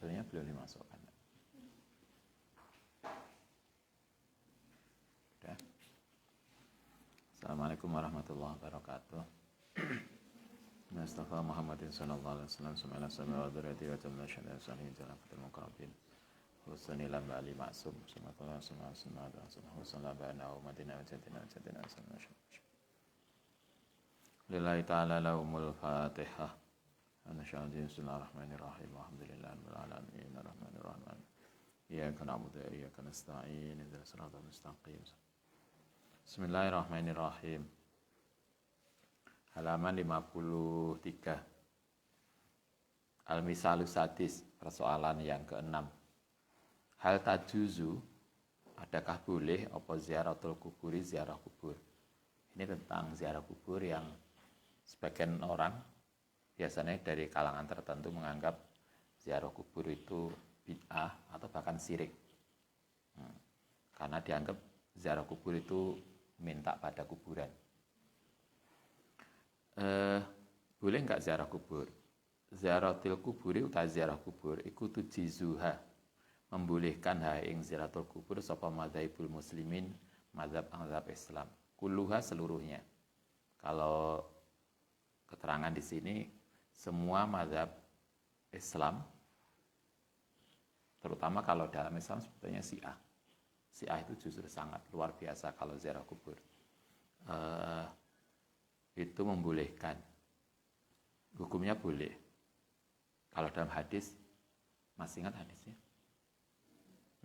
Kabelnya belum dimasukkan. Udah. Assalamualaikum warahmatullahi wabarakatuh. Mustafa Muhammadin sallallahu alaihi wasallam semana sama wa dzurriyyati wa jalla syada salihin jalan fatul muqarrabin. Husni lam ali ma'sum sallallahu alaihi wasallam husna ba'na wa madina wa jadina sallallahu lillahi ta'ala lahumul fatihah. Bismillahirrahmanirrahim. Alhamdulillahirabbil alamin arrahmanirrahim. Iyyaka na'budu wa iyyaka nasta'in ihdinas siratal mustaqim. Bismillahirrahmanirrahim. Halaman 53. Al-misalus sadis, persoalan yang ke-6. Hal tajuzu, adakah boleh apa ziaratul kuburi, ziarah kubur? Ini tentang ziarah kubur yang sebagian orang biasanya dari kalangan tertentu menganggap ziarah kubur itu bid'ah atau bahkan syirik. Karena dianggap ziarah kubur itu minta pada kuburan. Boleh enggak ziarah kubur? Ziaratul kuburi utawa ziarah kubur iku tujizuha, membolehkan ing ziaratul kubur sapa madzhabul muslimin, mazhab Islam. Kulluha, seluruhnya. Kalau keterangan di sini semua mazhab Islam, terutama kalau dalam Islam sebetulnya Syiah. Syiah itu justru sangat luar biasa kalau ziarah kubur. Itu membolehkan. Hukumnya boleh. Kalau dalam hadis, masih ingat hadisnya?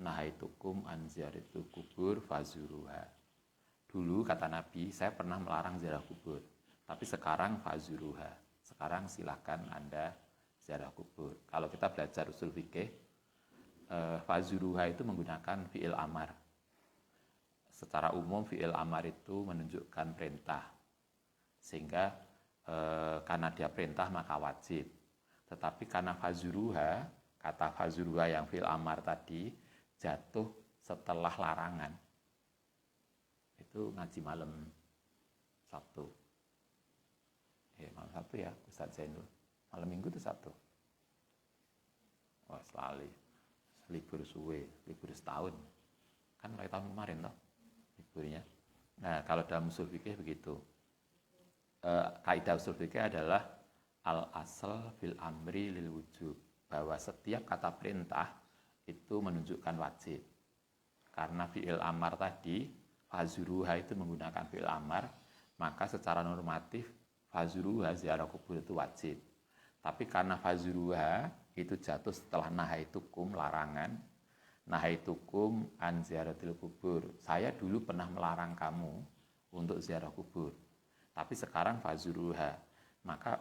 Nahaitukum an ziyaratil kubur fazuruha. Dulu kata Nabi, saya pernah melarang ziarah kubur. Tapi sekarang fazuruha. Sekarang silakan Anda ziarah kubur. Kalau kita belajar usul fikih, fazuruha itu menggunakan fi'il amar. Secara umum fi'il amar itu menunjukkan perintah. Sehingga karena dia perintah maka wajib. Tetapi karena fazuruha, kata fazuruha yang fi'il amar tadi jatuh setelah larangan. Itu ngaji malam Sabtu. Malam Sabtu ya, Ustaz Zainul. Malam Minggu itu Sabtu. Wah, selalu libur suwe, libur setahun. Kan mulai tahun kemarin toh liburnya. Nah, kalau dalam usul fikih begitu. Kaidah usul fikih adalah al-asal fil amri lil wujub, bahwa setiap kata perintah itu menunjukkan wajib. Karena fi'il amar tadi, fazuruha itu menggunakan fi'il amar, maka secara normatif fazuruha ziarah kubur itu wajib. Tapi karena fazuruha itu jatuh setelah nahaitukum, larangan, nahaitukum an ziaratil kubur. Saya dulu pernah melarang kamu untuk ziarah kubur. Tapi sekarang fazuruha. Maka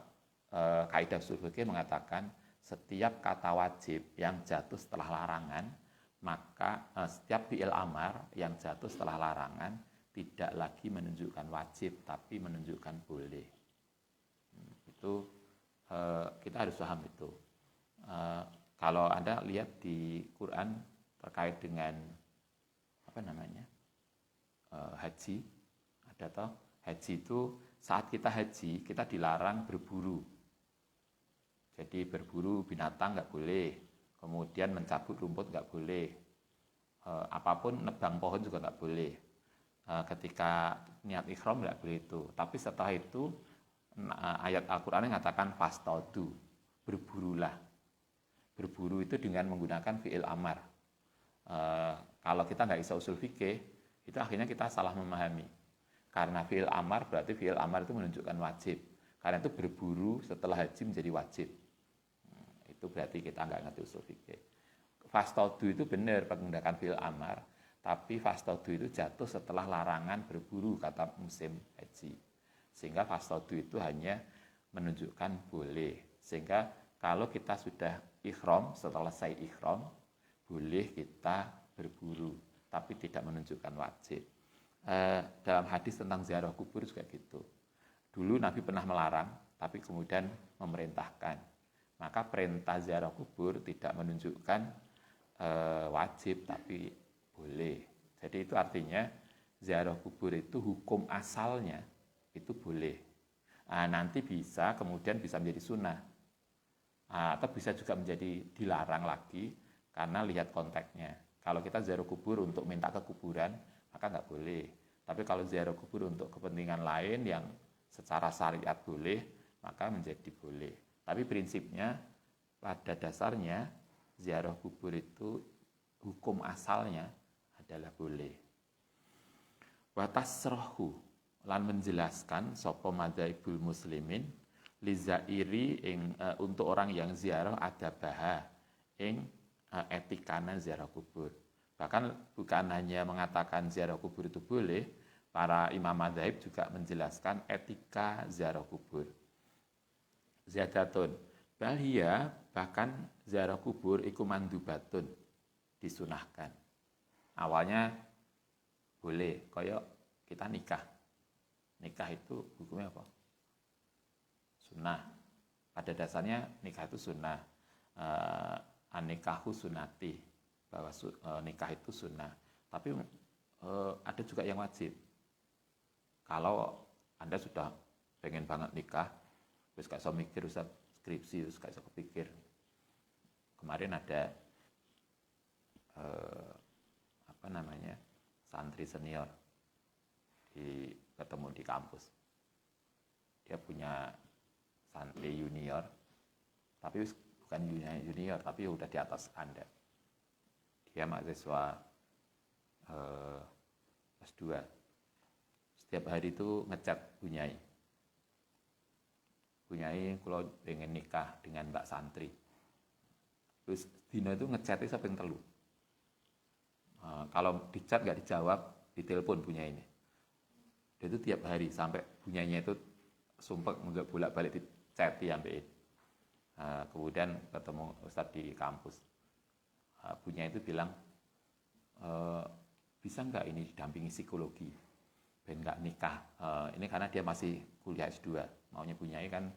kaidah usul fikih mengatakan setiap kata wajib yang jatuh setelah larangan, maka setiap fi'il amar yang jatuh setelah larangan tidak lagi menunjukkan wajib, tapi menunjukkan boleh. Itu kita harus paham itu. Kalau Anda lihat di Quran terkait dengan haji, ada toh haji itu saat kita haji kita dilarang berburu. Jadi berburu binatang nggak boleh, kemudian mencabut rumput nggak boleh, apapun nebang pohon juga nggak boleh. Ketika niat ikhram nggak boleh itu. Tapi setelah itu ayat Al-Quran mengatakan fastaudu, berburulah. Berburu itu dengan menggunakan fi'il amar. Kalau kita nggak bisa usul fikih, itu akhirnya kita salah memahami. Karena fi'il amar berarti fi'il amar itu menunjukkan wajib. Karena itu berburu setelah haji menjadi wajib. Itu berarti kita nggak ngerti usul fikih. Fastaudu itu benar menggunakan fi'il amar, tapi fastaudu itu jatuh setelah larangan berburu kata musim haji. Sehingga fastaudu itu hanya menunjukkan boleh. Sehingga kalau kita sudah ikhram, setelah selesai ikhram, boleh kita berburu, tapi tidak menunjukkan wajib. Dalam hadis tentang ziarah kubur juga gitu. Dulu Nabi pernah melarang, tapi kemudian memerintahkan. Maka perintah ziarah kubur tidak menunjukkan wajib, tapi boleh. Jadi itu artinya ziarah kubur itu hukum asalnya itu boleh. Nanti bisa kemudian bisa menjadi sunnah. Atau bisa juga menjadi dilarang lagi karena lihat konteksnya. Kalau kita ziarah kubur untuk minta ke kuburan, maka nggak boleh. Tapi kalau ziarah kubur untuk kepentingan lain yang secara syariat boleh, maka menjadi boleh. Tapi prinsipnya pada dasarnya ziarah kubur itu hukum asalnya adalah boleh. Wa tasrahu lan menjelaskan sapa madzhabul muslimin lizairi untuk orang yang ziarah adabaha ing etikana ziarah kubur. Bahkan bukan hanya mengatakan ziarah kubur itu boleh, para imam madzhab juga menjelaskan etika ziarah kubur. Ziyadatun balhiya, bahkan ziarah kubur iku mandubatun, disunahkan. Awalnya boleh, koyok kita nikah. Nikah itu hukumnya apa? Sunnah. Pada dasarnya nikah itu sunnah. An-nikahu sunnati, bahwa nikah itu sunnah. Tapi ada juga yang wajib. Kalau Anda sudah pengen banget nikah, terus gak bisa mikir, usah skripsi, terus gak bisa kepikir. Kemarin ada santri senior ketemu di kampus. Dia punya santri junior, tapi bukan junior, tapi udah di atas Anda. Dia mahasiswa S2. Setiap hari itu ngechat Bunyai. Bunyai kalau pengen nikah dengan Mbak Santri. Terus dina itu ngechatnya sampai telu. Kalau di chat nggak dijawab, ditelepon Bunyai ini. Dia itu tiap hari sampai Bunyainya itu sumpah nggak bolak-balik di chat sampai. Kemudian ketemu Ustadz di kampus. Bunyai itu bilang, bisa nggak ini didampingi psikologi? Ben nggak nikah. Ini karena dia masih kuliah S2. Maunya Bunyai kan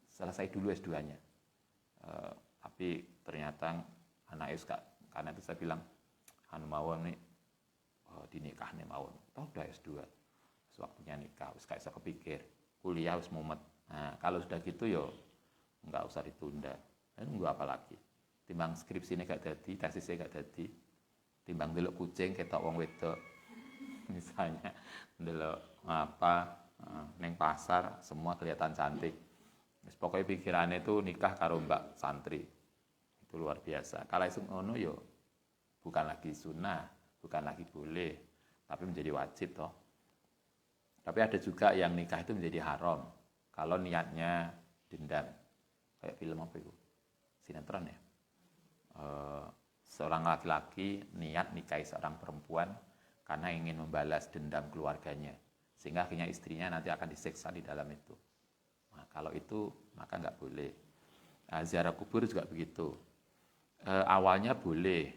selesai dulu S2-nya. Tapi ternyata anak S karena itu saya bilang, anu mawon nih dinikah nih mawon. Toh udah S2. Waktunya nikah, wis gak iso kepikir. Kuliah wis mumet. Nah, kalau sudah gitu yo enggak usah ditunda. Nunggu apa lagi? Timbang skripsi ini gak dadi, tesisnya gak dadi. Timbang delok kucing ketok wong wedok. Misalnya delok neng pasar semua kelihatan cantik. Wis pokoknya pikirannya itu nikah karo Mbak Santri. Itu luar biasa. Kalau isu ngono yo bukan lagi sunnah, bukan lagi boleh, tapi menjadi wajib toh. Tapi ada juga yang nikah itu menjadi haram kalau niatnya dendam. Kayak film apa itu? Sinetron ya. Seorang laki-laki niat nikahi seorang perempuan karena ingin membalas dendam keluarganya. Sehingga akhirnya istrinya nanti akan disiksa di dalam itu. Nah, kalau itu maka nggak boleh. Ziarah kubur juga begitu. Awalnya boleh,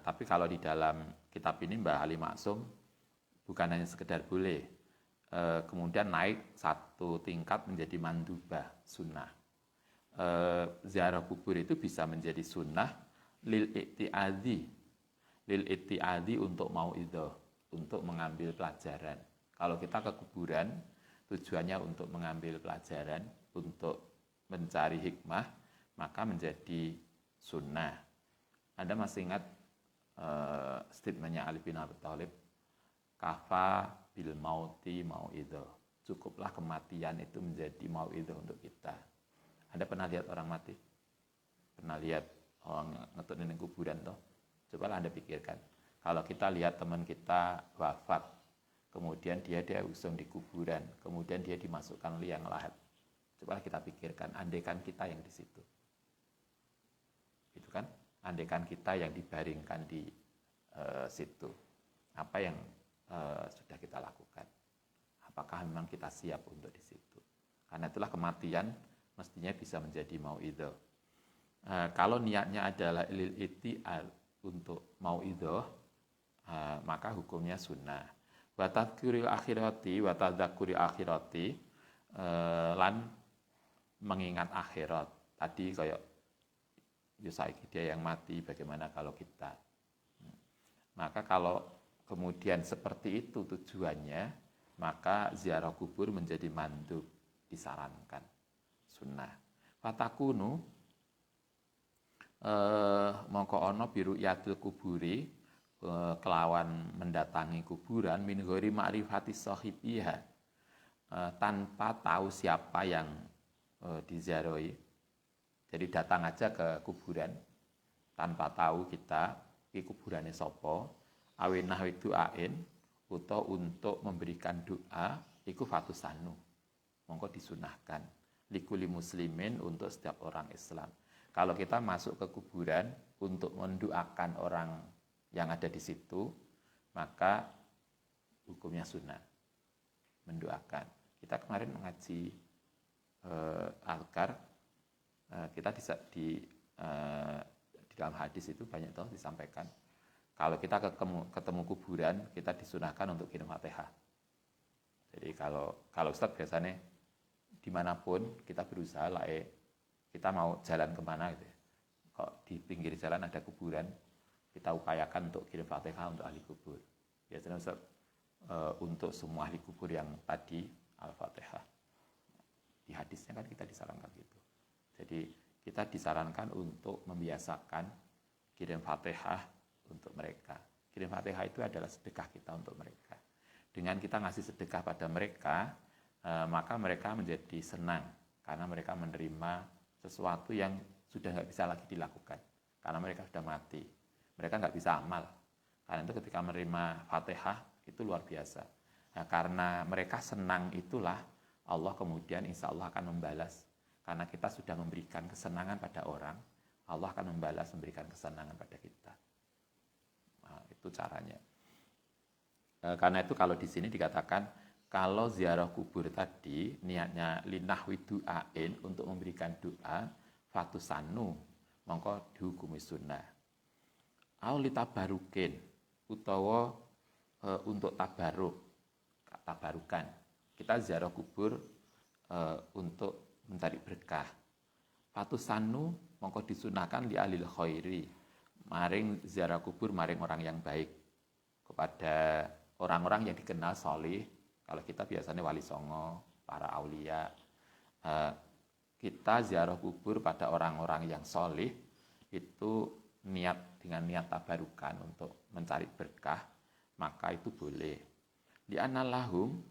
tapi kalau di dalam kitab ini Mbah Ali Maksum bukan hanya sekedar boleh, kemudian naik satu tingkat menjadi mandubah, sunnah. Ziarah kubur itu bisa menjadi sunnah lil i'tiadi untuk mauidhah, untuk mengambil pelajaran. Kalau kita ke kuburan tujuannya untuk mengambil pelajaran, untuk mencari hikmah, maka menjadi sunnah. Anda masih ingat statementnya Ali bin Abi Thalib, kafa bil mauti mauidhah. Cukuplah kematian itu menjadi mauidhah untuk kita. Anda pernah lihat orang mati? Pernah lihat orang ngetut di kuburan toh? Cobalah Anda pikirkan. Kalau kita lihat teman kita wafat, kemudian dia usung di kuburan, kemudian dia dimasukkan liang lahat. Cobalah kita pikirkan, andaikan kita yang di situ. Itu kan? Andaikan kita yang dibaringkan di situ. Apa yang sudah kita lakukan? Apakah memang kita siap untuk di situ? Karena itulah kematian mestinya bisa menjadi mauidhah. Kalau niatnya adalah lil i'tiad untuk mauidhah, maka hukumnya sunnah. Wa tadhkuril akhirati wa tadzakuril akhirati, lan mengingat akhirat. Tadi kayak saiki dia yang mati, bagaimana kalau kita? Maka kalau kemudian seperti itu tujuannya, maka ziarah kubur menjadi mandub, disarankan, sunnah. Fatakunu, mongko ana biru yatul kuburi kelawan mendatangi kuburan min ghairi ma'rifati sahibiha, tanpa tahu siapa yang diziarahi. Jadi datang aja ke kuburan tanpa tahu kita iki kuburane sapa, awenah itu ain utawa untuk memberikan doa iku fatusanu. Mongko disunahkan likuli muslimin untuk setiap orang Islam. Kalau kita masuk ke kuburan untuk mendoakan orang yang ada di situ, maka hukumnya sunnah mendoakan. Kita kemarin mengaji Al-Kar, kita di dalam hadis itu banyak toh disampaikan. Kalau kita ketemu kuburan, kita disunahkan untuk kirim Fatihah. Jadi kalau Ustadz biasanya dimanapun kita berusaha lah, kita mau jalan kemana gitu ya. Kok di pinggir jalan ada kuburan, kita upayakan untuk kirim Fatihah untuk ahli kubur. Biasanya Ustadz untuk semua ahli kubur yang tadi Al-Fatihah. Di hadisnya kan kita disarankan gitu. Jadi kita disarankan untuk membiasakan kirim Fatihah untuk mereka. Kirim Fatihah itu adalah sedekah kita untuk mereka. Dengan kita ngasih sedekah pada mereka, maka mereka menjadi senang karena mereka menerima sesuatu yang sudah nggak bisa lagi dilakukan karena mereka sudah mati. Mereka nggak bisa amal. Karena itu ketika menerima Fatihah itu luar biasa. Nah, karena mereka senang itulah Allah kemudian insya Allah akan membalas. Karena kita sudah memberikan kesenangan pada orang, Allah akan membalas memberikan kesenangan pada kita. Nah, itu caranya. Karena itu kalau di sini dikatakan kalau ziarah kubur tadi niatnya linahwi du'ain untuk memberikan doa fatusanu mongko dihukumi sunnah. Au litabarukin utawa untuk tabarukan. Kita ziarah kubur untuk mencari berkah. Fatusanu mongko disunahkan li alil khairi, maring ziarah kubur maring orang yang baik, kepada orang-orang yang dikenal solih. Kalau kita biasanya wali songo, para aulia, kita ziarah kubur pada orang-orang yang solih itu dengan niat tabarukan untuk mencari berkah, maka itu boleh. Di analahum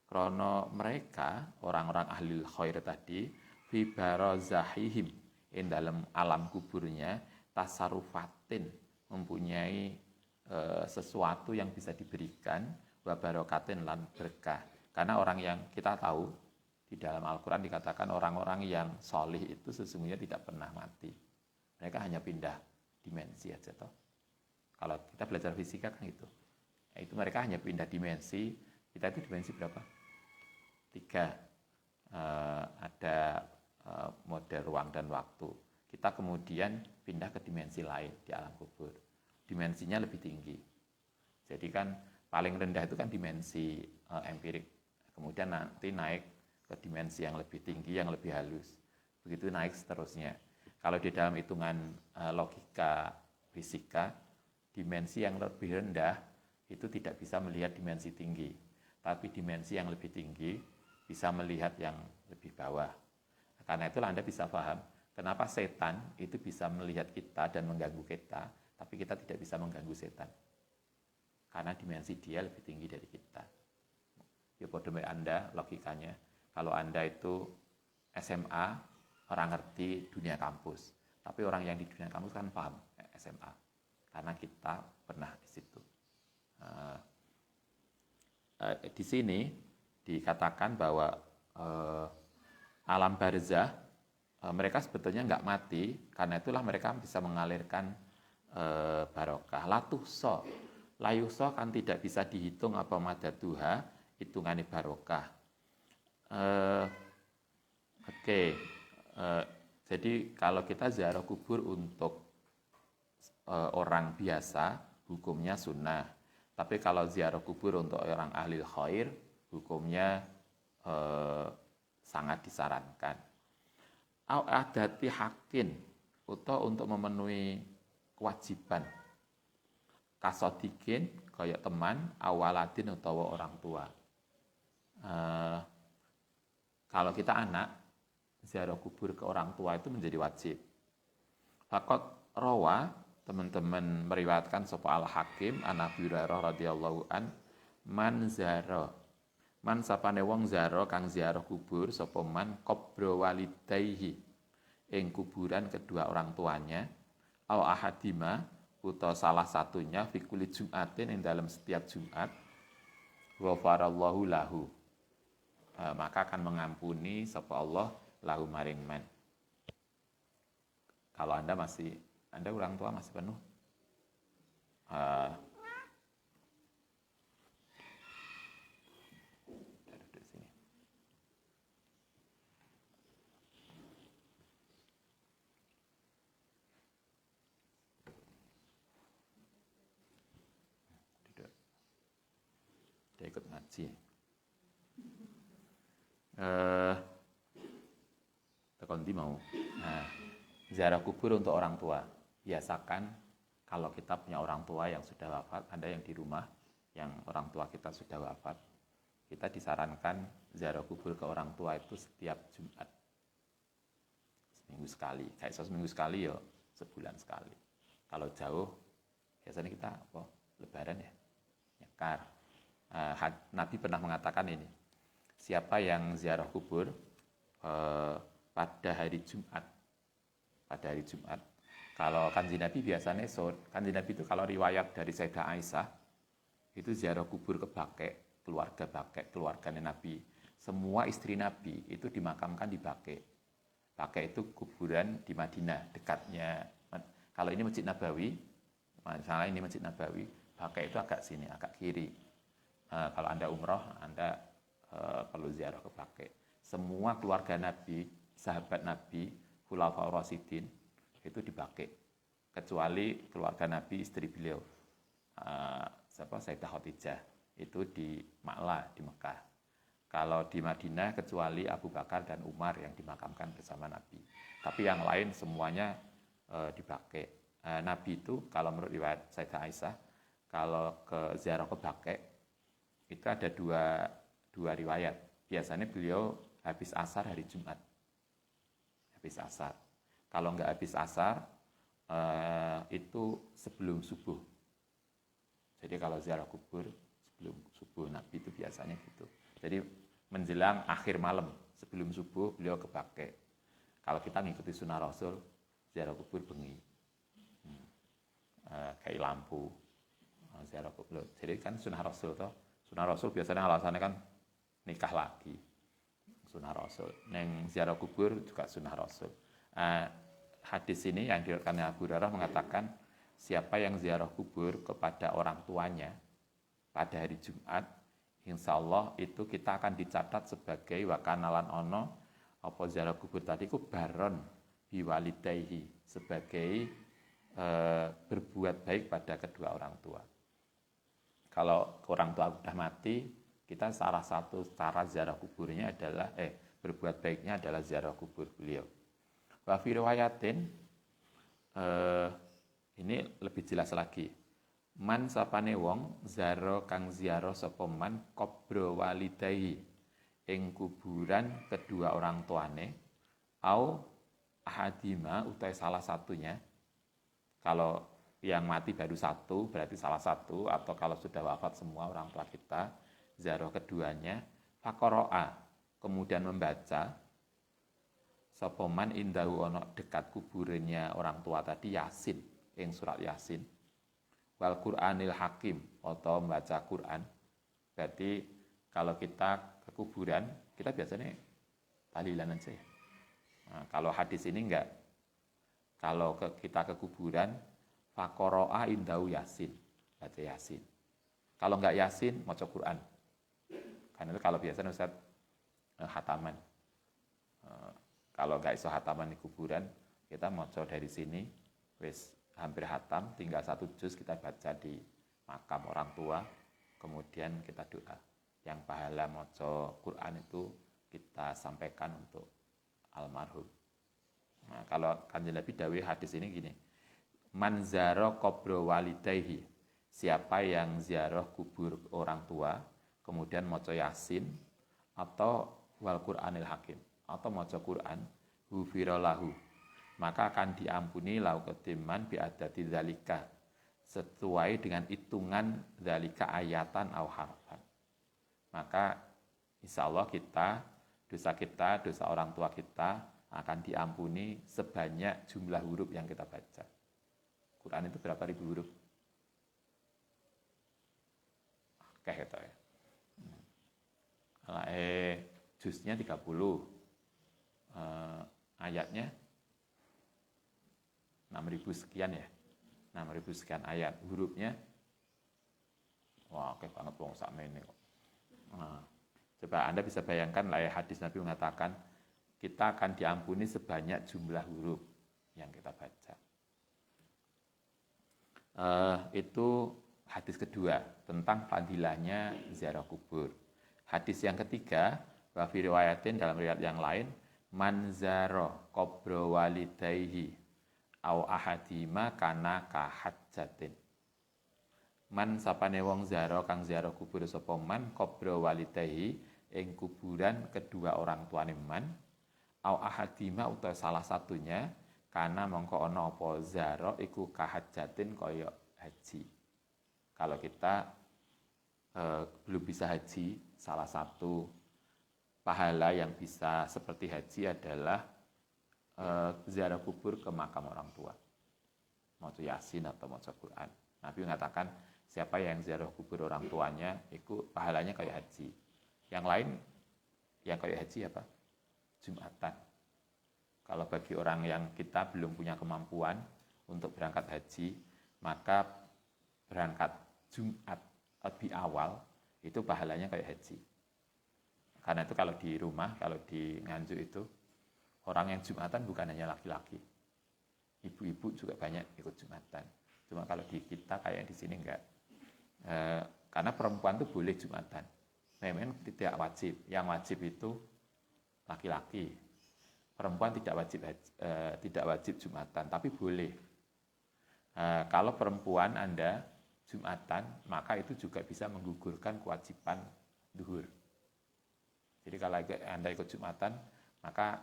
krono mereka orang-orang ahli khair tadi fi barazahihim in dalam alam kuburnya tasarufatin mempunyai sesuatu yang bisa diberikan wa barokatin lan berkah. Karena orang yang kita tahu di dalam Al-Qur'an dikatakan orang-orang yang solih itu sesungguhnya tidak pernah mati. Mereka hanya pindah dimensi aja toh. Kalau kita belajar fisika kan gitu. Nah, itu mereka hanya pindah dimensi. Kita itu dimensi berapa? 3. Ada mode ruang dan waktu. Kita kemudian pindah ke dimensi lain di alam kubur. Dimensinya lebih tinggi. Jadi kan paling rendah itu kan dimensi empirik. Kemudian nanti naik ke dimensi yang lebih tinggi, yang lebih halus. Begitu naik seterusnya. Kalau di dalam hitungan logika fisika, dimensi yang lebih rendah itu tidak bisa melihat dimensi tinggi. Tapi dimensi yang lebih tinggi bisa melihat yang lebih bawah. Karena itulah Anda bisa paham kenapa setan itu bisa melihat kita dan mengganggu kita, tapi kita tidak bisa mengganggu setan. Karena dimensi dia lebih tinggi dari kita. Ya bodoh Anda logikanya. Kalau Anda itu SMA, orang ngerti dunia kampus. Tapi orang yang di dunia kampus kan paham SMA. Karena kita pernah di situ. Di sini dikatakan bahwa alam barzah mereka sebetulnya nggak mati, karena itulah mereka bisa mengalirkan barokah. Latuhso, layuso kan tidak bisa dihitung apa madatuha, hitungannya barokah. Jadi kalau kita ziarah kubur untuk orang biasa, hukumnya sunnah. Tapi kalau ziarah kubur untuk orang ahli khair, hukumnya sangat disarankan. Au adati hakin, atau untuk memenuhi kewajiban. Kasodikin, kayak teman, awaladin atau orang tua. Kalau kita anak, ziarah kubur ke orang tua itu menjadi wajib. Faqat rawa teman-teman meriwayatkan sapa Al-Hakim an Abi Hurairah radhiyallahu an man zara man sapane wong zara kang ziarah kubur sapa man qabra walidayhi ing kuburan kedua orang tuanya au ahadima utawa salah satunya fi kulli jum'atin ing dalam setiap Jumat ghafarallahu lahu maka akan mengampuni sapa Allah lahu maring man. Kalau Anda orang tua masih penuh duduk sini. Duduk. Dia ikut ngaji. Tekondi mau. Nah, ziarah kubur untuk orang tua. Biasakan kalau kita punya orang tua yang sudah wafat, ada yang di rumah yang orang tua kita sudah wafat, kita disarankan ziarah kubur ke orang tua itu setiap Jumat. Seminggu sekali. Kayak seminggu sekali ya, sebulan sekali. Kalau jauh, biasanya kita Lebaran ya, nyekar. Nabi pernah mengatakan ini, siapa yang ziarah kubur pada hari Jumat, kalau kanjeng Nabi biasanya kanjeng Nabi itu kalau riwayat dari Sayyidah Aisyah itu ziarah kubur ke Baqi', keluarganya Nabi. Semua istri Nabi itu dimakamkan di Baqi'. Baqi' itu kuburan di Madinah, dekatnya. Kalau ini Masjid Nabawi, misalnya ini Masjid Nabawi, Baqi' itu agak sini, agak kiri. Kalau Anda umroh, Anda perlu ziarah ke Baqi'. Semua keluarga Nabi, sahabat Nabi, Khulafaur Rasyidin itu di Baqi', kecuali keluarga Nabi istri beliau Sayyidah Khadijah itu di Ma'la di Mekah. Kalau di Madinah kecuali Abu Bakar dan Umar yang dimakamkan bersama Nabi. Tapi yang lain semuanya di Baqi'. Nabi itu kalau menurut riwayat Sayyidah Aisyah kalau ke ziarah ke Baqi' itu ada dua riwayat. Biasanya beliau habis asar hari Jumat. Habis asar. Kalau nggak habis asar, itu sebelum subuh. Jadi kalau ziarah kubur, sebelum subuh Nabi itu biasanya gitu. Jadi menjelang akhir malam, sebelum subuh beliau ke Baqi'. Kalau kita ngikuti sunnah Rasul, ziarah kubur bengi. Kayak lampu, ziarah kubur. Jadi kan sunnah Rasul toh. Sunnah Rasul biasanya alasannya kan nikah lagi. Sunnah Rasul. Neng ziarah kubur juga sunnah Rasul. Hadis ini yang diriwayatkan Abu Hurairah mengatakan siapa yang ziarah kubur kepada orang tuanya pada hari Jumat, insya Allah itu kita akan dicatat sebagai wakanalan ono apa ziarah kubur tadi ku baron biwalidayhi, sebagai berbuat baik pada kedua orang tua. Kalau orang tua sudah mati, kita salah satu cara ziarah kuburnya adalah berbuat baiknya adalah ziarah kubur beliau. Wa fi riwayatin ini lebih jelas lagi. Man sapane wong zaro kang ziarah sapa man qabra walidayhi ing kuburan kedua orang tuane au ahadima utai salah satunya. Kalau yang mati baru satu berarti salah satu, atau kalau sudah wafat semua orang tua kita, ziarah keduanya faqara'a kemudian membaca sopoman indahu ono dekat kuburannya orang tua tadi Yasin, yang surat Yasin, wal Qur'anil Hakim atau membaca Quran. Berarti kalau kita ke kuburan kita biasanya tahlilan aja ya. Nah, kalau hadis ini enggak. Kalau kita ke kuburan faqara'a indahu Yasin, baca Yasin. Kalau enggak Yasin, maca Quran. Karena itu kalau biasanya Ustaz khataman. Kalau nggak iso hataman di kuburan, kita maca dari sini, wis hampir hatam, tinggal satu juz kita baca di makam orang tua, kemudian kita doa. Yang pahala maca Quran itu kita sampaikan untuk almarhum. Nah, kalau Kanjeng Nabi dawuh hadis ini gini, man zara qabra walidayhi, siapa yang ziarah kubur orang tua, kemudian maca Yasin atau wal Qur'anil Hakim, atau maca Quran, hufira lahu, maka akan diampuni lauqadiman biadati dzalika, sesuai dengan hitungan dzalika ayatan au harfan. Maka insya Allah dosa dosa orang tua kita akan diampuni sebanyak jumlah huruf yang kita baca. Quran itu berapa ribu huruf? Oke, gitu ya. Juznya 30, ayatnya 6.000 sekian ya, 6.000 sekian ayat, hurufnya wah oke banget wong sakmene kok. Coba Anda bisa bayangkan lah ya, hadis Nabi mengatakan kita akan diampuni sebanyak jumlah huruf yang kita baca. Itu hadis kedua tentang fadilahnya ziarah kubur. Hadis yang ketiga, wa fi riwayatin, dalam riwayat yang lain, man zara qabra walidayhi au ahadima kana kahajjatin. Man sapane wong zara kang ziarah kubur sapa man qabra walidayhi ing kuburan kedua orang tuane man, au ahadima utawa salah satunya, kana mongko ana apa zara iku kahajjatin kaya haji. Kalau kita belum bisa haji, salah satu pahala yang bisa seperti haji adalah ziarah kubur ke makam orang tua, maca Yasin atau maca Quran. Nabi mengatakan siapa yang ziarah kubur orang tuanya itu pahalanya kayak haji. Yang lain yang kayak haji apa? Jumatan. Kalau bagi orang yang kita belum punya kemampuan untuk berangkat haji, maka berangkat Jumat lebih awal itu pahalanya kayak haji. Karena itu kalau di rumah, kalau di Nganjuk itu orang yang Jumatan bukan hanya laki-laki, ibu-ibu juga banyak ikut Jumatan. Cuma kalau di kita kayak di sini enggak, karena perempuan itu boleh Jumatan, memang tidak wajib. Yang wajib itu laki-laki, perempuan tidak wajib Jumatan, tapi boleh. Kalau perempuan Anda Jumatan, maka itu juga bisa menggugurkan kewajiban duhur. Jadi kalau Anda ikut Jumatan, maka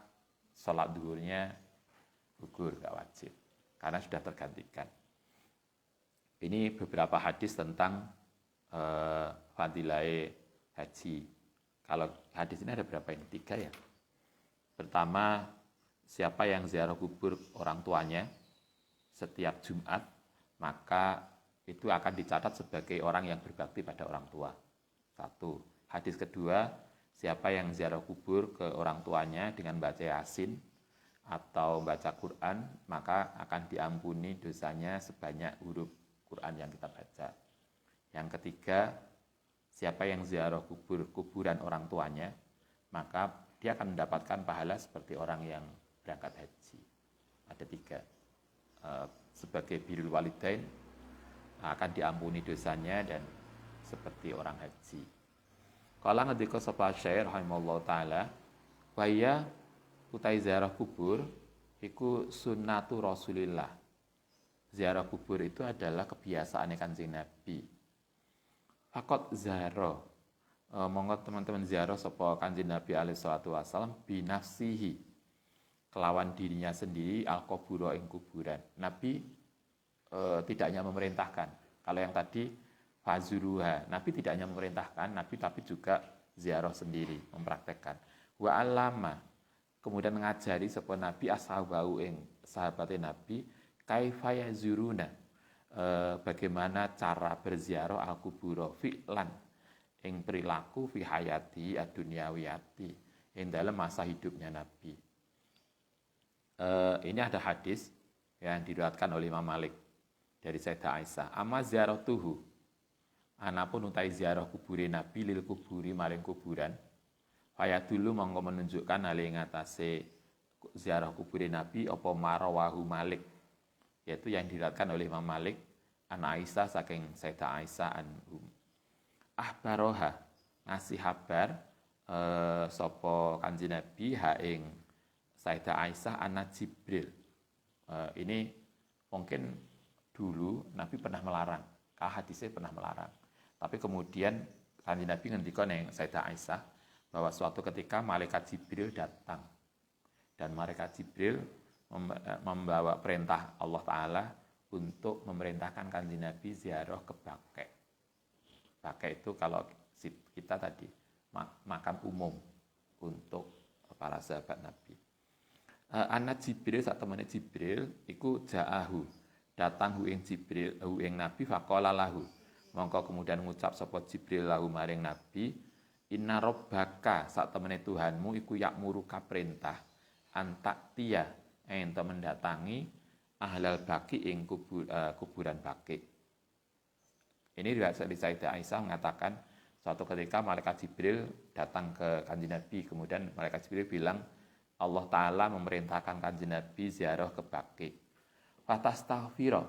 sholat duhurnya gugur, gak wajib, karena sudah tergantikan. Ini beberapa hadis tentang fadilah haji. Kalau hadis ini ada berapa ini? 3 ya. Pertama, siapa yang ziarah kubur orang tuanya setiap Jumat, maka itu akan dicatat sebagai orang yang berbakti pada orang tua. 1. Hadis kedua, siapa yang ziarah kubur ke orang tuanya dengan baca Yasin atau baca Quran, maka akan diampuni dosanya sebanyak huruf Quran yang kita baca. Yang ketiga, siapa yang ziarah kuburan orang tuanya, maka dia akan mendapatkan pahala seperti orang yang berangkat haji. Ada 3. Sebagai birrul walidain, akan diampuni dosanya dan seperti orang haji. Kala ngendika sapa syair rahimallahu taala, wa ya utai ziarah kubur iku sunnatu Rasulillah. Ziarah kubur itu adalah kebiasaan Kanjeng Nabi. Fakot ziarah, monggo teman-teman ziarah sapa Kanjeng Nabi alaihi salatu wasallam binafsihi, kelawan dirinya sendiri, al-kubura ing kuburan. Nabi tidak hanya memerintahkan. Kalau yang tadi fazuruha, Nabi tidak hanya memerintahkan, Nabi tapi juga ziarah sendiri, mempraktekkan. Wa alama, kemudian mengajari sapa Nabi ashabahu ing sahabatnya Nabi kaifa yazuruna, bagaimana cara berziarah al-kubura fi'lan ing perilaku fi hayati ad-dunyawiyati, ing dalam masa hidupnya Nabi. Ini ada hadis yang diriwayatkan oleh Imam Malik dari Sayyidah Aisyah, amma ziaratuhu, anapun utai ziarah kuburi Nabi lil kuburi maring kuburan, faya dulu mongko menunjukkan hal ing atase ziarah kuburi Nabi apa marawahu Malik, yaitu yang diriwayatkan oleh Imam Malik an Aisyah saking Sayyidah Aisyah anhum. Ahbaroha, ngasih kabar sapa Kanjeng Nabi ha ing Sayyidah Aisyah ana Jibril. Ini mungkin dulu Nabi pernah melarang, hadisnya pernah melarang. Tapi kemudian Kanjeng Nabi ngendika ning Sayyidah Aisyah bahwa suatu ketika malaikat Jibril datang. Dan malaikat Jibril membawa perintah Allah Ta'ala untuk memerintahkan Kanjeng Nabi ziarah ke Baqi'. Baqi' itu kalau kita tadi makam umum untuk para sahabat Nabi. Anak Jibril saat temannya Jibril iku ja'ahu datang hu ing Jibril hu ing Nabi faqala lahu mongko kemudian ngucap sapa Jibril lahu maring Nabi inna rabbaka saat temannya Tuhanmu iku yakmuru ka perintah antaktia ento mendatangi ahlal Baqi ing kuburan Baqi. Ini riwayat dari Sayyidah Aisyah mengatakan suatu ketika malaikat Jibril datang ke Kanjeng Nabi, kemudian malaikat Jibril bilang Allah Ta'ala memerintahkan Kanjeng Nabi ziarah ke Baqi. Fatastaghfira,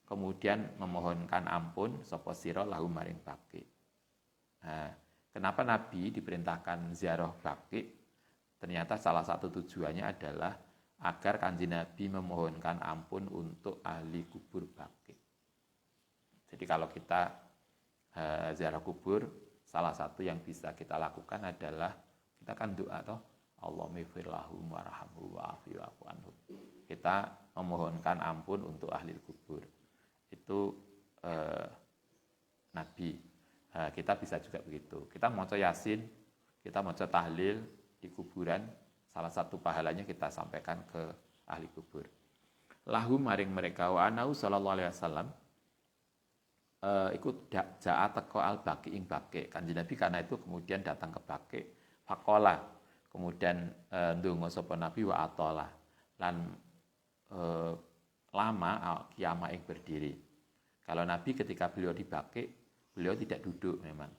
kemudian memohonkan ampun sapa sira lahu maring Baqi. Nah, kenapa Nabi diperintahkan ziarah Baqi? Ternyata salah satu tujuannya adalah agar Kanjeng Nabi memohonkan ampun untuk ahli kubur Baqi. Jadi kalau kita ziarah kubur, salah satu yang bisa kita lakukan adalah kita kan doa toh Allahumma ighfir lahum warhamhum wa'fu anhum. Kita memohonkan ampun untuk ahli kubur. Itu Nabi. Kita bisa juga begitu. Kita maca Yasin, kita maca tahlil di kuburan, salah satu pahalanya kita sampaikan ke ahli kubur. Lahum maring mereka wa anau sallallahu alaihi wasallam ikut ja'a teko al Baqi ing Baqi. Kanjeng Nabi karena itu kemudian datang ke Baqi faqala kemudian ndonga sapa Nabi wa atala lan lama kiamah ing berdiri. Kalau Nabi ketika beliau di Baqi, beliau tidak duduk memang.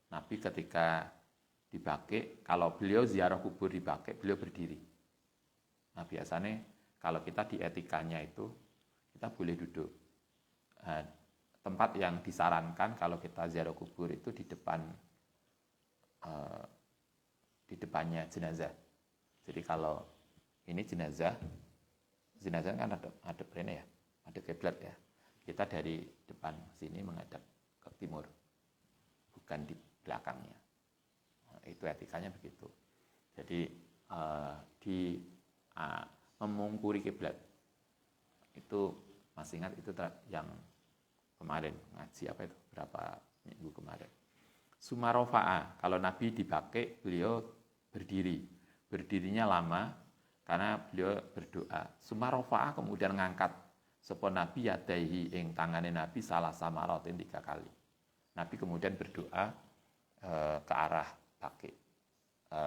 Nabi ketika di Baqi, kalau beliau ziarah kubur di Baqi, beliau berdiri. Nah, biasanya kalau kita di etikanya itu kita boleh duduk. Tempat yang disarankan kalau kita ziarah kubur itu di depannya jenazah. Jadi kalau ini jenazah kan ada brandnya ya, ada kiblat ya. Kita dari depan sini menghadap ke timur, bukan di belakangnya. Nah, itu etikanya begitu. Jadi memungkuri kiblat itu masih ingat itu yang kemarin ngaji apa itu berapa minggu kemarin. Sumarofa'a, kalau Nabi di Baqi beliau berdirinya lama karena beliau berdoa. Sumarofa'a kemudian ngangkat sapa Nabi yadaihi ing tangane Nabi salah samaratin 3 kali. Nabi kemudian berdoa ke arah Baqi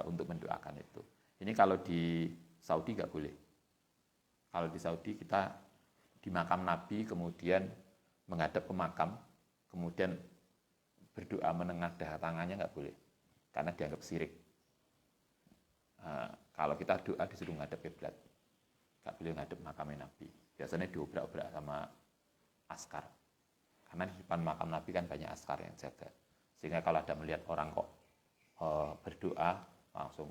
untuk mendoakan itu. Ini kalau di Saudi nggak boleh. Kalau di Saudi kita di makam Nabi kemudian menghadap ke makam, kemudian berdoa menengadah tangannya nggak boleh, karena dianggap syirik. Kalau kita doa disuruh ngadep kiblat, nggak boleh ngadep makamnya Nabi. Biasanya diobrak-obrak sama askar, karena di depan makam Nabi kan banyak askar yang jaga. Sehingga kalau ada melihat orang kok berdoa langsung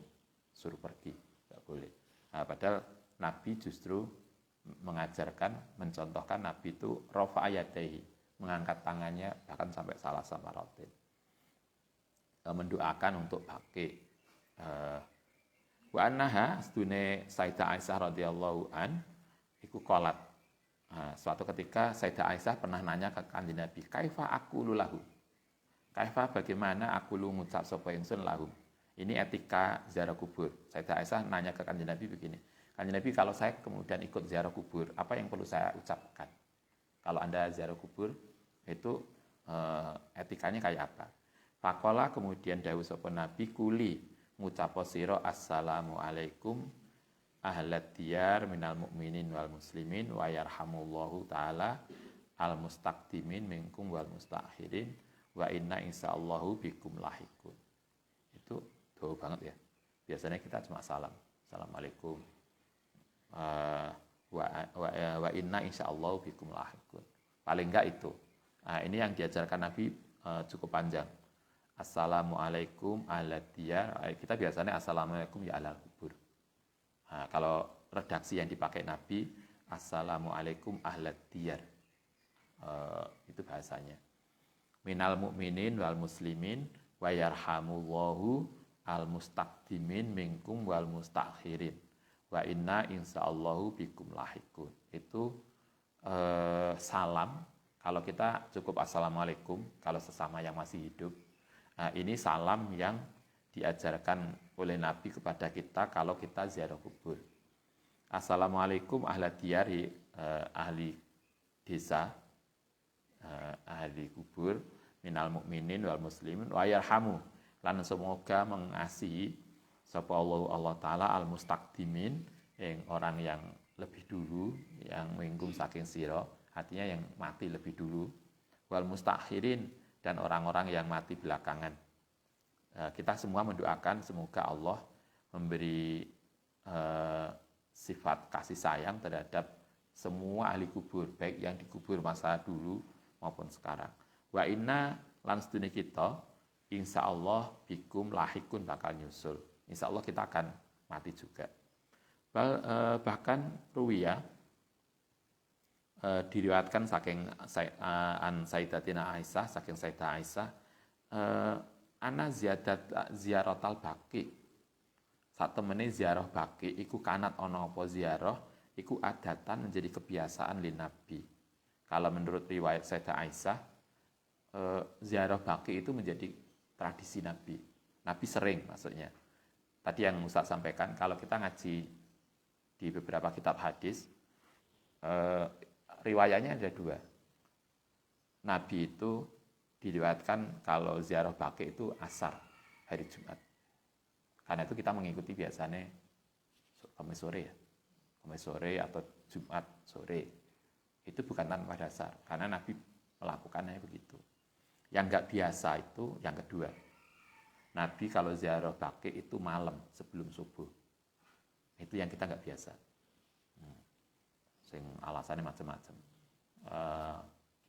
suruh pergi, nggak boleh. Nah, padahal Nabi justru mengajarkan, mencontohkan Nabi itu rafa'a yadaihi, mengangkat tangannya bahkan sampai salah samaratin, mendoakan untuk Baqi. Wa annaha sedune Sayyidah Aisyah radhiyallahu an iku qalat. Suatu ketika Sayyidah Aisyah pernah nanya ke Kanjeng Nabi, "Kaifa aqulu lahu?" Kaifa bagaimana aku lu ngucap sapa ingsun lahum. Ini etika ziarah kubur. Sayyidah Aisyah nanya ke Kanjeng Nabi begini, Kanjeng Nabi, kalau saya kemudian ikut ziarah kubur, apa yang perlu saya ucapkan? Kalau Anda ziarah kubur, itu etikanya kayak apa? Faqala kemudian dawuh sapa Nabi, kuli ngucapo sira assalamu alaikum ahlat diyar minal mu'minin wal muslimin wa yarhamullahu ta'ala al mustaqdimin minkum wal mustakhirin wa inna insyaallahu bikum lahikun. Itu doa banget ya. Biasanya kita cuma salam. Assalamualaikum. Wa inna insyaallahu bikum lahikun. Paling enggak itu. Nah, ini yang diajarkan Nabi cukup panjang. Assalamualaikum ahlat diyar. Kita biasanya assalamualaikum ya ahlal kubur. Nah, kalau redaksi yang dipakai Nabi, assalamualaikum ahlat diyar. Itu bahasanya. Minal mu'minin wal muslimin wa yarhamullahu al mustaqdimin minkum wal mustakhirin Wa inna insyaallahu bikum lahikun. Itu salam. Kalau kita cukup assalamualaikum, kalau sesama yang masih hidup. Nah, ini salam yang diajarkan oleh Nabi kepada kita kalau kita ziarah kubur. Assalamualaikum ahla diyari, ahli desa, ahli kubur, minal mukminin wal muslimin, wa yarhamu, lan semoga mengasihi sapa Allah Ta'ala al mustaqdimin, yang orang yang lebih dulu, yang minggung saking sira, artinya yang mati lebih dulu, wal mustakhirin, dan orang-orang yang mati belakangan. Kita semua mendoakan semoga Allah memberi sifat kasih sayang terhadap semua ahli kubur, baik yang dikubur masa dulu maupun sekarang. Wa inna lan sedune kita insya Allah bikum lahikun bakal nyusul. Insya Allah kita akan mati juga. Bahkan ruwiyah diriwayatkan saking Sayyidatina Aisyah, saking Sayyidah Aisyah, ana ziaratal baqi. Satemene ziarah baqi iku kanat ana apa ziarah iku adatan menjadi kebiasaan lin Nabi. Kalau menurut riwayat Sayyidah Aisyah, ziarah baqi itu menjadi tradisi Nabi. Nabi sering maksudnya. Tadi yang Ustaz sampaikan, kalau kita ngaji di beberapa kitab hadis, riwayatnya ada dua. Nabi itu diriwayatkan kalau ziarah baqi itu asar, hari Jumat. Karena itu kita mengikuti biasanya Kamis sore ya. Kamis sore atau Jumat sore. Itu bukan tanpa dasar, karena Nabi melakukannya begitu. Yang enggak biasa itu yang kedua. Nabi kalau ziarah baqi itu malam sebelum subuh. Itu yang kita enggak biasa. Sing alasannya macam-macam.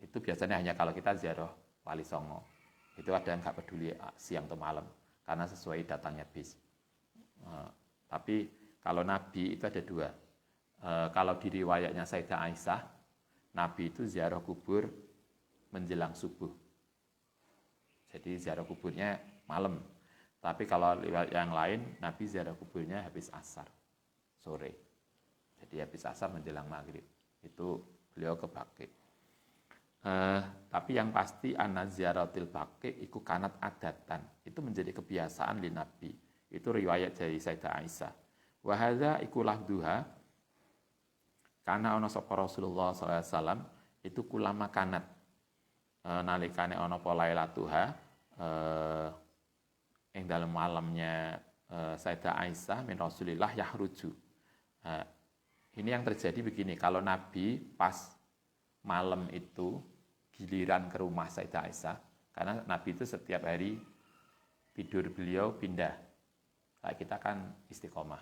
Itu biasanya hanya kalau kita ziarah Wali Songo. Itu ada yang nggak peduli siang atau malam karena sesuai datangnya bis. Tapi kalau Nabi itu ada dua. Kalau di riwayatnya Sayyidah Aisyah, Nabi itu ziarah kubur menjelang subuh. Jadi ziarah kuburnya malam. Tapi kalau riwayat yang lain, Nabi ziarah kuburnya habis asar, sore. Jadi habis asar menjelang maghrib. Itu beliau ke baqi. Tapi yang pasti anna ziaratil baqi iku kanat adatan. Itu menjadi kebiasaan li Nabi. Itu riwayat dari Sayyidah Aisyah. Wa hadza iku lahduha kana ana sapa Rasulullah sallallahu alaihi wasallam itu kulama kanat nalikane ana apa lailatuha ing dalem malamnya Sayyidah Aisyah min Rasulillah yahruju. Ini yang terjadi begini, kalau Nabi pas malam itu giliran ke rumah Sayyidah Aisyah, karena Nabi itu setiap hari tidur beliau pindah. Kayak kita kan istiqomah.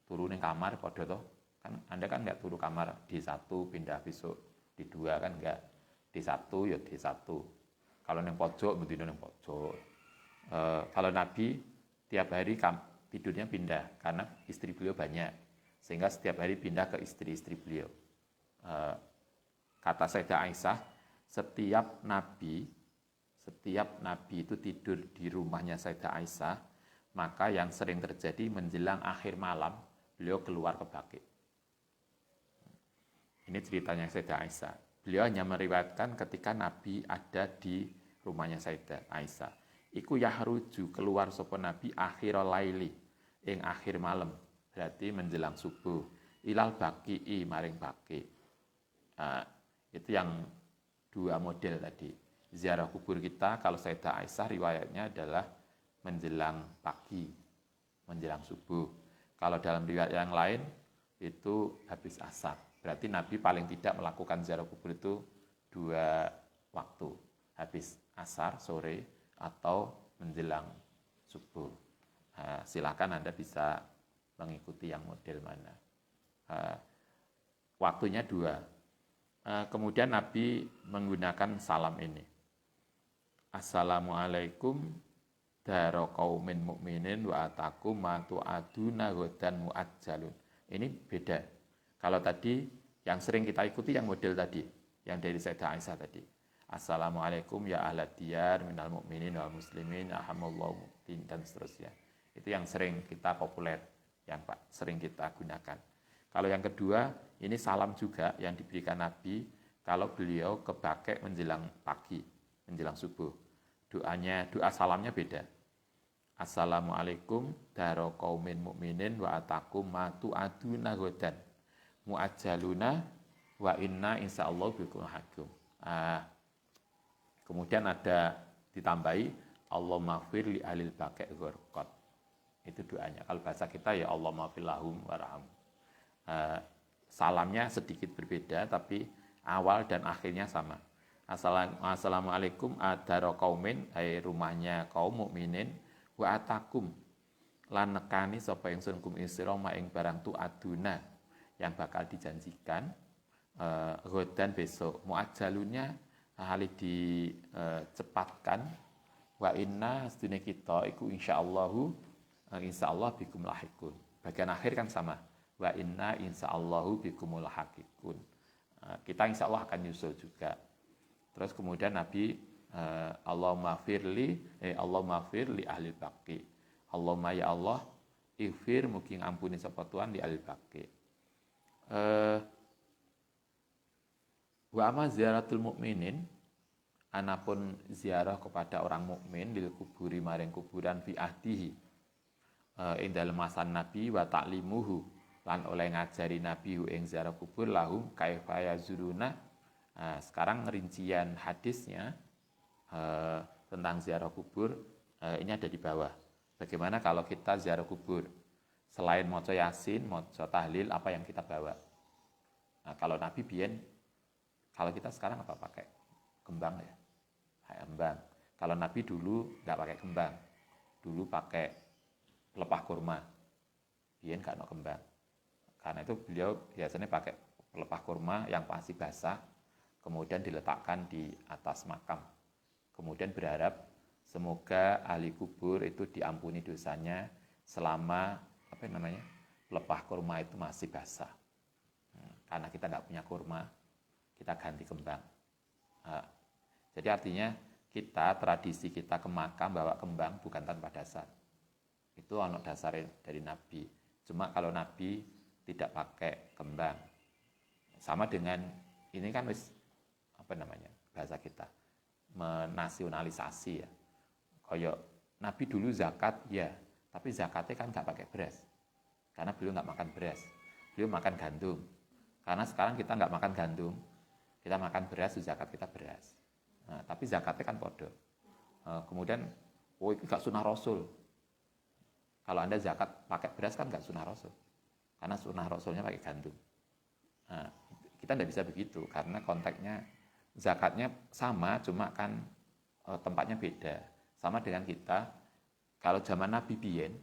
Turunin kamar padha toh. Kan Anda kan enggak turu kamar di satu pindah besok di dua kan enggak. Di satu ya di satu. Kalau yang pojok mesti yang pojok. Kalau Nabi tiap hari tidurnya pindah karena istri beliau banyak. Sehingga setiap hari pindah ke istri-istri beliau. Kata Sayyidah Aisyah, setiap Nabi itu tidur di rumahnya Sayyidah Aisyah, maka yang sering terjadi menjelang akhir malam, beliau keluar ke baqi. Ini ceritanya Sayyidah Aisyah. Beliau hanya meriwayatkan ketika Nabi ada di rumahnya Sayyidah Aisyah. Iku yahruju keluar sapa Nabi akhirul laili, ing akhir malam. Berarti menjelang subuh, ilal baqi'i maring baqi. Itu yang dua model tadi. Ziarah kubur kita kalau Sayyidah Aisyah riwayatnya adalah menjelang pagi, menjelang subuh. Kalau dalam riwayat yang lain itu habis asar. Berarti Nabi paling tidak melakukan ziarah kubur itu dua waktu, habis asar sore atau menjelang subuh. Silakan Anda bisa mengikuti yang model mana. Waktunya dua. Kemudian Nabi menggunakan salam ini. Assalamualaikum daro qaumin mukminin wa atakum ma tu'aduna ghadan muajjalun. Ini beda. Kalau tadi yang sering kita ikuti yang model tadi, yang dari Sayyidah Aisyah tadi. Assalamualaikum ya ahlad diyar minal mukminin wal muslimin ahamallahu dan seterusnya. Itu yang sering kita populer yang sering kita gunakan. Kalau yang kedua, ini salam juga yang diberikan Nabi kalau beliau ke Baqi menjelang pagi, menjelang subuh. Doa salamnya beda. Assalamualaikum daro qaumin mukminin wa atakum ma tu'aduna ghadan. Mu'ajjaluna wa inna insyaallah bikum hakim. Kemudian ada ditambahi Allahumma maghfir li ahlil Baqi ghurqat. Itu doanya. Kalau bahasa kita ya Allahumma maghfir lahum warham. Salamnya sedikit berbeda tapi awal dan akhirnya sama. Assalamualaikum adaro qaumin, rumahnya kaum mukminin, wa atakum lan nekani sapa ingsun kum isra maing barang tu aduna yang bakal dijanjikan ghadan besok. Muajjalunnya hali dicepatkan, wa inna sedune kita iku insyaallah bikum lahikun. Bagian akhir kan sama, wa inna insyaallahu bikum lahikun. Kita insyaallah akan nyusul juga. Terus kemudian Nabi Allahumma firli ahli Baqi. Allahumma ya Allah ighfir mugi ngampuni sapa Tuhan li ahli Baqi. Wa amma ziyaratul mukminin, anapun ziarah kepada orang mukmin lil kuburi maring kuburan fi ahdihi ing dalem masa Nabi wa ta'limuhu lan oleh ngajari Nabi ing ziarah kubur lahum kaifa yazuruna. Sekarang rincian hadisnya tentang ziarah kubur ini ada di bawah. Bagaimana kalau kita ziarah kubur? Selain maca Yasin, maca tahlil, apa yang kita bawa? Nah, kalau Nabi biyen, kalau kita sekarang apa pakai kembang ya? Kembang. Kalau Nabi dulu nggak pakai kembang, dulu pakai pelepah kurma. Biyen nggak ada kembang. Karena itu beliau biasanya pakai pelepah kurma yang masih basah, kemudian diletakkan di atas makam. Kemudian berharap semoga ahli kubur itu diampuni dosanya selama pelepah kurma itu masih basah. Karena kita nggak punya kurma, kita ganti kembang. Jadi artinya tradisi kita ke makam bawa kembang bukan tanpa dasar. Itu ono dasar dari Nabi. Cuma kalau Nabi tidak pakai kembang. Sama dengan ini kan bahasa kita menasionalisasi ya. Kayak Nabi dulu zakat ya, tapi zakatnya kan nggak pakai beras. Karena beliau nggak makan beras. Beliau makan gandum. Karena sekarang kita nggak makan gandum, kita makan beras, zakat kita beras. Nah, tapi zakatnya kan podo. Kemudian, itu nggak sunah Rasul. Kalau Anda zakat pakai beras kan nggak sunah Rasul. Karena sunah Rasulnya pakai gandum. Nah, kita nggak bisa begitu karena konteksnya zakatnya sama, cuma kan tempatnya beda. Sama dengan kita, kalau zaman Nabi biyen,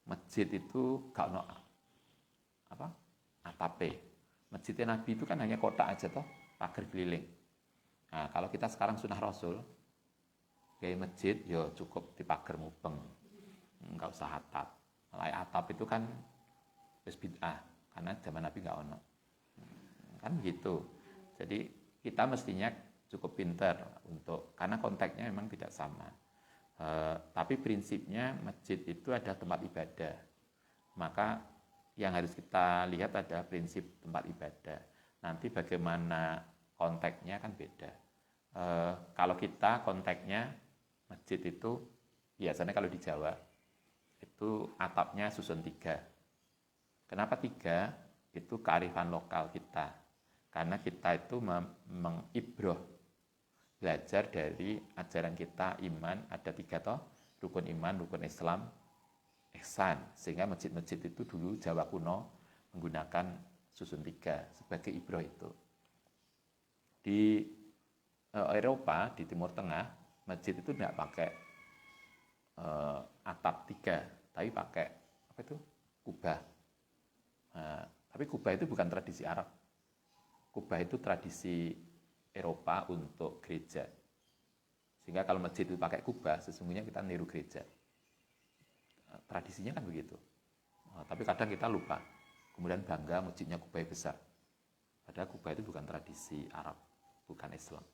masjid itu gak ono atape. Masjidnya Nabi itu kan hanya kotak aja toh, pagar keliling. Nah, kalau kita sekarang sunah Rasul, kayak masjid ya cukup di pagar mubeng. Enggak usah atap. Malah atap itu kan wis bid'ah karena zaman Nabi enggak ono. Kan gitu. Jadi kita mestinya cukup pintar karena konteksnya memang tidak sama. Tapi prinsipnya masjid itu ada tempat ibadah. Maka yang harus kita lihat ada prinsip tempat ibadah. Nanti bagaimana konteksnya kan beda. Kalau kita konteksnya masjid itu biasanya kalau di Jawa itu atapnya susun 3. Kenapa 3? Itu kearifan lokal kita. Karena kita itu mengibroh, belajar dari ajaran kita iman, ada 3 toh, rukun iman, rukun Islam, ihsan. Sehingga masjid-masjid itu dulu Jawa kuno menggunakan susun 3 sebagai ibroh itu. Di Eropa, di Timur Tengah, masjid itu tidak pakai atap 3, tapi pakai kubah. Tapi kubah itu bukan tradisi Arab. Kubah itu tradisi Eropa untuk gereja. Sehingga kalau masjid itu pakai kubah, sesungguhnya kita niru gereja. Tradisinya kan begitu. Tapi kadang kita lupa. Kemudian bangga masjidnya kubah besar. Padahal kubah itu bukan tradisi Arab, bukan Islam.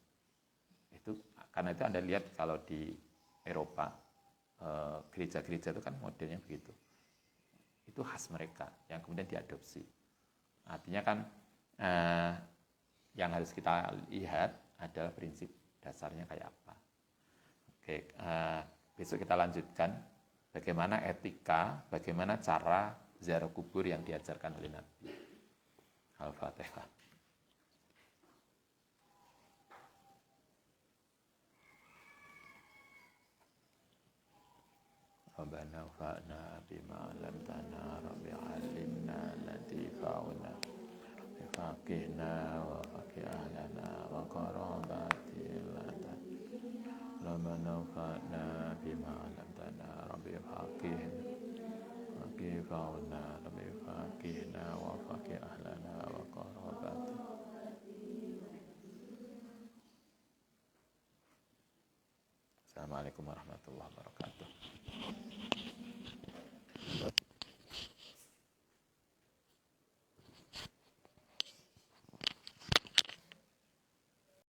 Karena itu Anda lihat kalau di Eropa, gereja-gereja itu kan modelnya begitu. itu khas mereka yang kemudian diadopsi. Artinya kan yang harus kita lihat adalah prinsip dasarnya kayak apa. Oke, besok kita lanjutkan bagaimana etika, bagaimana cara ziarah kubur yang diajarkan oleh Nabi. Al-Fatihah. Rabbana fa'na bima 'allamtana rabbi 'allimna allati fa'una faqihna wa faqih ahlana wa qarabatina Rabbana fa'na bima 'allamtana rabbi faqih fa'una rabbi faqihna wa faqih ahlana wa qarabatina. Assalamualaikum warahmatullahi wabarakatuh.